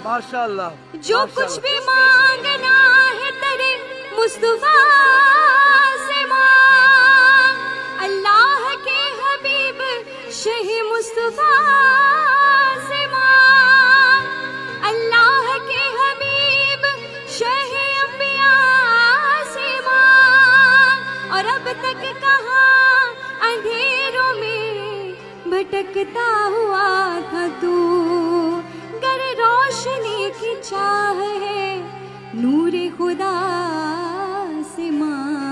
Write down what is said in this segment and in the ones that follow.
माशाल्लाह। जो कुछ भी मांगना है तेरे मुस्तफा से मांग, अल्लाह के हबीब शह मुस्तफा से मांग, अल्लाह के हबीब शह अंबिया से मांग। और अब तक कहाँ अंधेरों में भटकता हुआ था तू, गर रोशनी की चाह है नूर खुदा से मांग।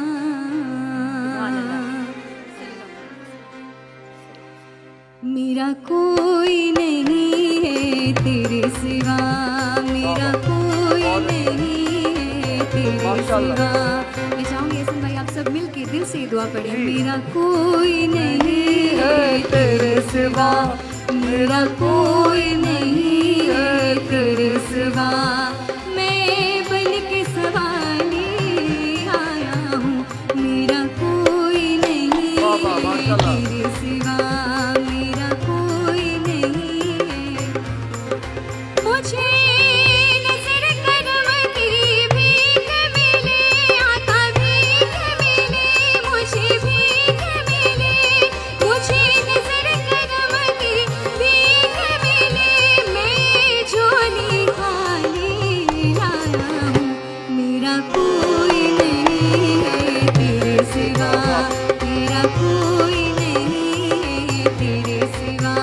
मेरा कोई नहीं है तेरे सिवा, मेरा कोई नहीं है तेरे सिवा। मैं चाहूंगी हसन भाई आप सब मिलके दिल से दुआ पढ़ें। मेरा कोई नहीं है तेरे सिवा, मेरा कोई नहीं है तेरे सिवा। मैं बन के सवाली आया हूँ, मेरा कोई नहीं है तेरे सिवा, मेरा कोई नहीं है। मुझे नजर करम की भीख मिले, आका भीख मिले, मुझे भीख मिले। मुझे नजर करम की भीख मिले, मैं झोली खाली लाया हूँ। मेरा कोई नहीं है तेरे सिवा, मेरा कोई नहीं है तेरे सिवा।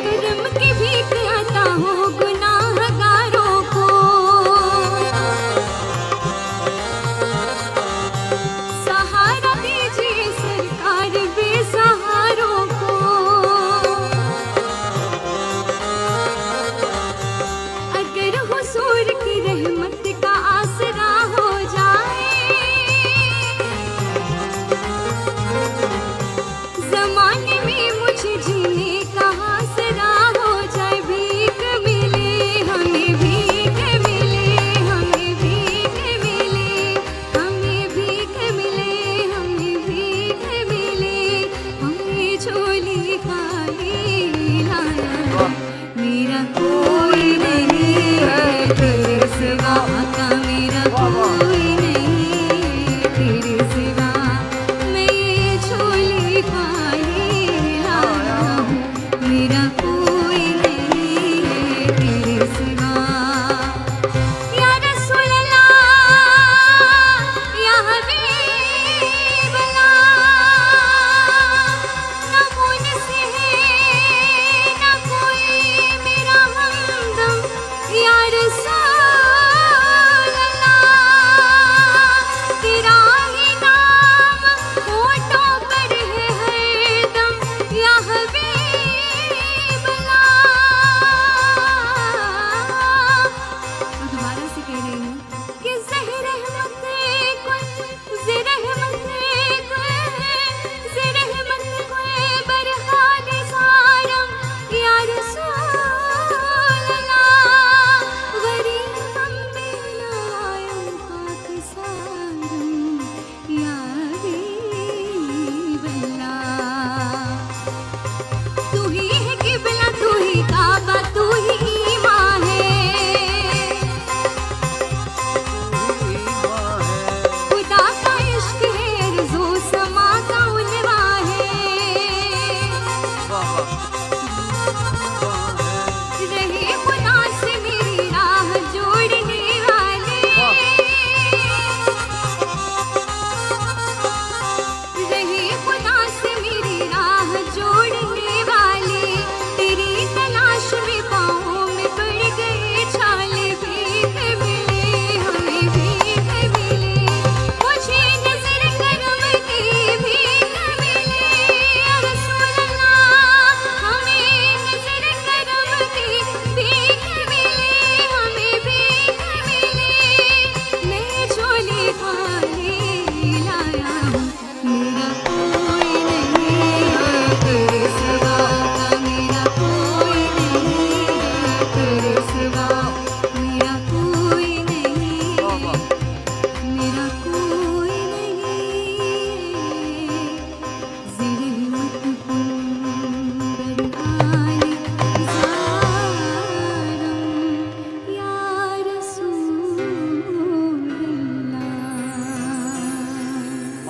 करम की भीख आता हूँ गुनाहगारों को, सहारा दीजिए सरकार बेसहारों को। अगर हुजूर की रहमत का आसरा हो जाए, ज़माने में मुझे जीने का आसरा हो जाए। भीख मिले हमें, भीख मिले हमें, भीख मिले हमें, भीख मिले हमें, भीख मिले हमें, झोली खाली लाया हूँ। मेरा कोई नहीं है तेरे सिवा, आका मेरा कोई नहीं है तेरे सिवा। मैं ये झोली खाली लाया हूँ, मेरा कोई नहीं है तेरे सिवा। या रसूल अल्लाह, या हबीब अल्लाह, ना मुझसे है ना कोई मेरा हमदम। या रसूल अल्लाह, तेरा ही नाम होठों पर है हरदम। या हबीब अल्लाह। और दोबारा से कह रही हूँ कि ज़हर रहमत कुल, ज़रहमत कुल, ज़रहमत कुल बरहाल सारम। या रसूल अल्लाह,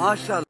माशाल्लाह।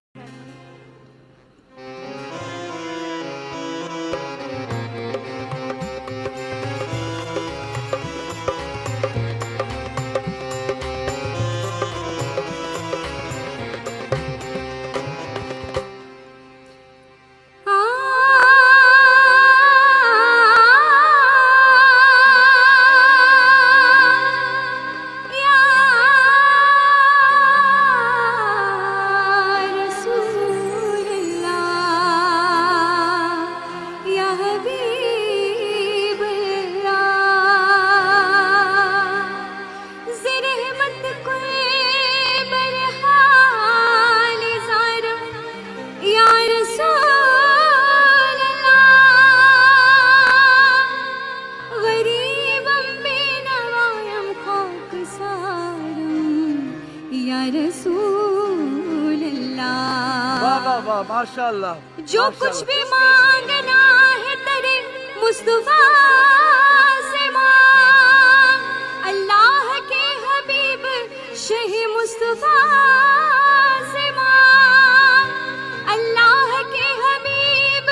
माशाल्लाह। जो कुछ भी मांगना है तेरे मुस्तफा से मांग, अल्लाह के हबीब शही मुस्तफा से मांग, अल्लाह के हबीब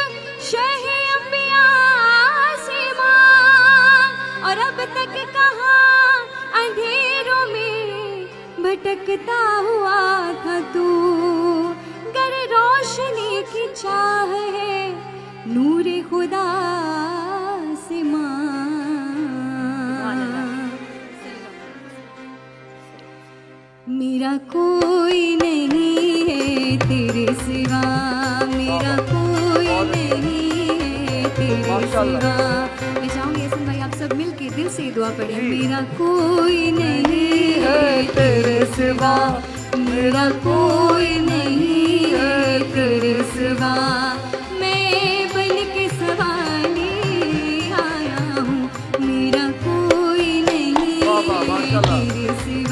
शही अंबिया से मांग। और अब तक कहाँ अंधेरों में भटकता हुआ था तू, गर रोशनी की चाह है नूरे खुदा से मांग। मेरा कोई नहीं है तेरे सिवा, मेरा कोई नहीं है तेरे सिवा। मैं चाहूंगी हसन भाई आप सब मिलके दिल से दुआ पढ़ें। मेरा कोई नहीं है तेरे सिवा, मेरा कोई नहीं है तेरे सिवा। मैं बन के सवाली आया हूँ, मेरा कोई नहीं है तेरे सिवा।